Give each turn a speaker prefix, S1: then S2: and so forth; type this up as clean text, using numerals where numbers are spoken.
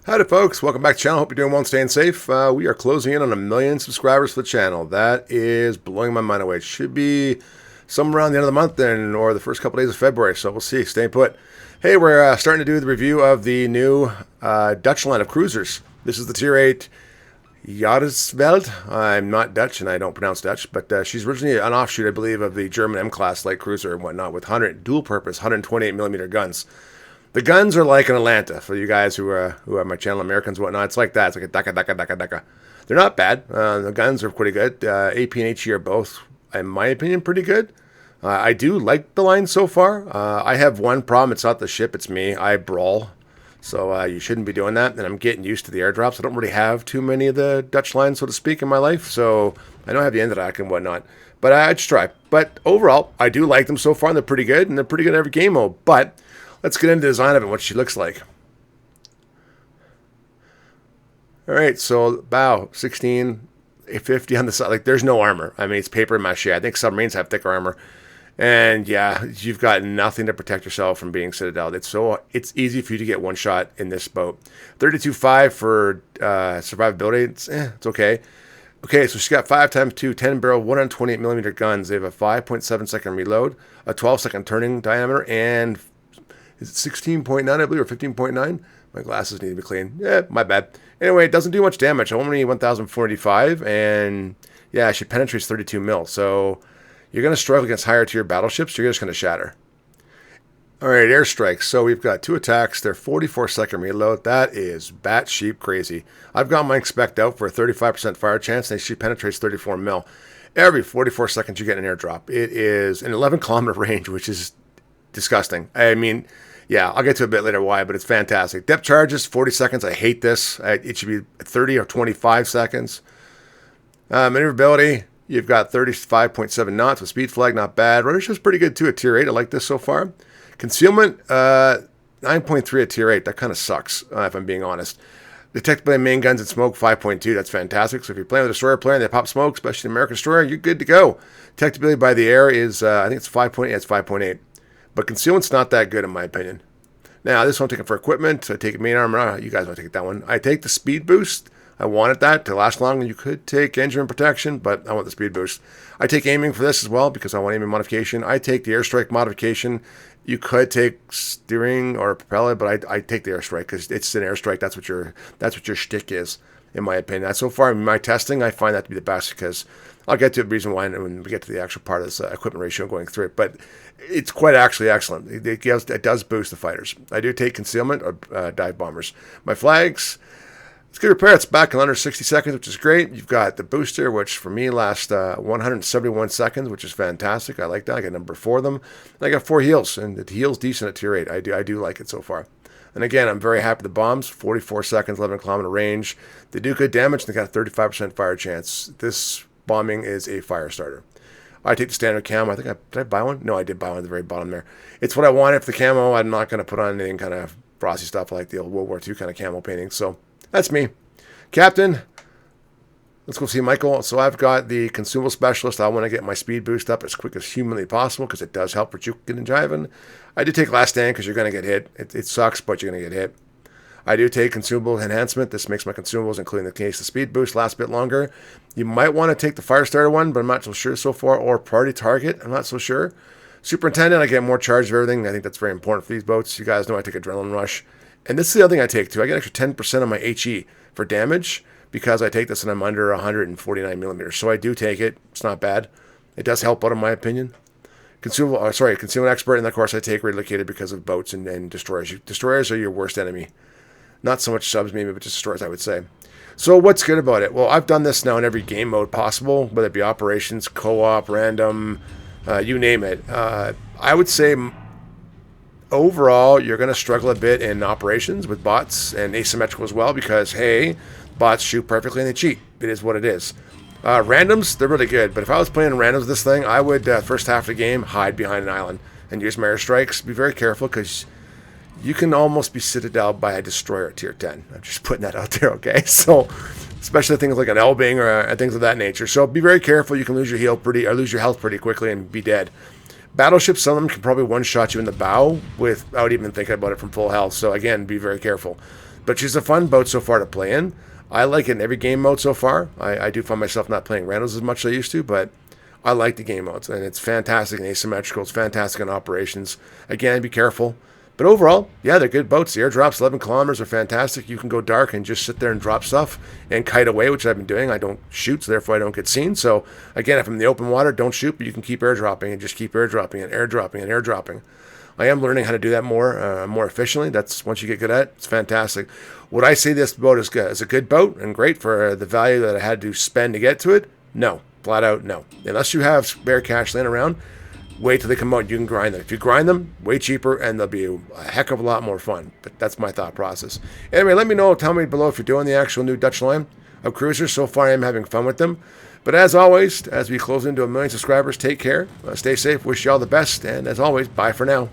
S1: Howdy folks, welcome back to the channel. Hope you're doing well and staying safe. We are closing in on 1 million subscribers for the channel. That is blowing my mind away. It should be somewhere around the end of the month or the first couple days of February, so we'll see. Stay put. Hey, we're starting to do the review of the new Dutch line of cruisers. This is the Tier 8 Jaarsveld. I'm not Dutch and I don't pronounce Dutch, but she's originally an offshoot, I believe, of the German M-Class light cruiser and whatnot with dual-purpose 128mm guns. The guns are like an Atlanta for you guys who are my channel Americans and whatnot. It's like that. It's like a daka. They're not bad. The guns are pretty good. AP and HE are both, in my opinion, pretty good. I do like the line so far. I have one problem. It's not the ship. It's me. I brawl. So you shouldn't be doing that. And I'm getting used to the airdrops. I don't really have too many of the Dutch lines, so to speak, in my life. So I don't have the Eendracht and whatnot. But I just try. But overall, I do like them so far. And they're pretty good. And they're pretty good in every game mode. But let's get into the design of it, what she looks like. All right, so bow, 1650 on the side. Like, there's no armor. I mean, it's paper mache. I think submarines have thicker armor. And yeah, you've got nothing to protect yourself from being citadeled. It's easy for you to get one shot in this boat. 32.5 for survivability. It's okay. Okay, so she's got 5x2 10-barrel 128mm guns. They have a 5.7-second reload, a 12-second turning diameter, and is it 16.9, I believe, or 15.9? My glasses need to be clean. Yeah, my bad. Anyway, it doesn't do much damage. Only 1,045, and yeah, she penetrates 32 mil. So you're going to struggle against higher tier battleships. You're just going to shatter. All right, airstrikes. So we've got 2 attacks. They're 44-second reload. That is batshit crazy. I've got mine spec'd out for a 35% fire chance, and she penetrates 34 mil. Every 44 seconds you get an airdrop. It is an 11-kilometer range, which is disgusting. I mean, yeah, I'll get to a bit later why, but it's fantastic. Depth charges, 40 seconds. I hate this. It should be 30 or 25 seconds. Maneuverability, you've got 35.7 knots with speed flag, not bad. Ruddership's pretty good too at Tier 8. I like this so far. Concealment, 9.3 at Tier 8. That kind of sucks, if I'm being honest. Detectability main guns and smoke, 5.2. That's fantastic. So if you're playing with a destroyer player and they pop smoke, especially an American destroyer, you're good to go. Detectability by the air is, I think it's 5.8. Yeah, it's 5.8. But concealment's not that good in my opinion. Now, this one I'm taking for equipment. I take main armor. You guys want to take that one. I take the speed boost. I wanted that to last long. You could take engine protection, but I want the speed boost. I take aiming for this as well because I want aiming modification. I take the airstrike modification. You could take steering or propeller, but I take the airstrike because it's an airstrike. That's what your shtick is, in my opinion. So far in my testing, I find that to be the best because I'll get to the reason why when we get to the actual part of this equipment ratio going through it. But it's quite actually excellent. It does boost the fighters. I do take concealment or dive bombers. My flags, it's good repair. It's back in under 60 seconds, which is great. You've got the booster, which for me lasts 171 seconds, which is fantastic. I like that. I got number 4 of them. And I got 4 heals, and the heal's decent at Tier 8. I do like it so far. And again, I'm very happy with the bombs. 44 seconds, 11-kilometer range. They do good damage, and they got a 35% fire chance. This bombing is a fire starter. I take the standard camo. Did I buy one? No, I did buy one at the very bottom there. It's what I wanted for the camo. I'm not going to put on anything kind of frosty stuff like the old World War II kind of camo painting. So that's me. Captain, let's go see Michael. So I've got the consumable specialist. I want to get my speed boost up as quick as humanly possible because it does help for juking and jiving. I do take last stand because you're going to get hit. It sucks, but you're going to get hit. I do take consumable enhancement. This makes my consumables, including the case, the speed boost, last a bit longer. You might want to take the fire starter one, but I'm not so sure so far. Or party target, I'm not so sure. Superintendent, I get more charge of everything. I think that's very important for these boats. You guys know I take adrenaline rush. And this is the other thing I take too. I get extra 10% on my HE for damage because I take this and I'm under 149 millimeters. So I do take it. It's not bad. It does help out in my opinion. Concealment expert, and of course I take relocated because of boats and destroyers. Destroyers are your worst enemy. Not so much subs maybe, but just destroyers, I would say. So what's good about it? Well, I've done this now in every game mode possible, whether it be operations, co-op, random, you name it. I would say overall, you're going to struggle a bit in operations with bots and asymmetrical as well because, hey, bots shoot perfectly and they cheat. It is what it is. Randoms, they're really good, but if I was playing randoms with this thing, I would, first half of the game, hide behind an island and use my airstrikes. Be very careful because you can almost be citadeled by a destroyer at Tier 10. I'm just putting that out there, okay? So, especially things like an Elbing or things of that nature. So be very careful. You can lose your health pretty quickly and be dead. Battleships, some of them can probably one-shot you in the bow without even thinking about it from full health. So again, be very careful. But she's a fun boat so far to play in. I like it in every game mode so far. I do find myself not playing randos as much as I used to, but I like the game modes, and it's fantastic in asymmetrical. It's fantastic in operations. Again, be careful. But overall, yeah, they're good boats. The airdrops, 11 kilometers, are fantastic. You can go dark and just sit there and drop stuff and kite away, which I've been doing. I don't shoot, so therefore I don't get seen. So, again, if I'm in the open water, don't shoot, but you can keep airdropping and just keep airdropping and airdropping and airdropping. I am learning how to do that more efficiently. That's once you get good at it, it's fantastic. Would I say this boat is a good boat and great for the value that I had to spend to get to it? No. Flat out, no. Unless you have spare cash laying around, wait till they come out. You can grind them. If you grind them, way cheaper, and they'll be a heck of a lot more fun. But that's my thought process. Anyway, let me know. Tell me below if you're doing the actual new Dutch line of cruisers. So far, I'm having fun with them. But as always, as we close into 1 million subscribers, take care. Stay safe. Wish you all the best. And as always, bye for now.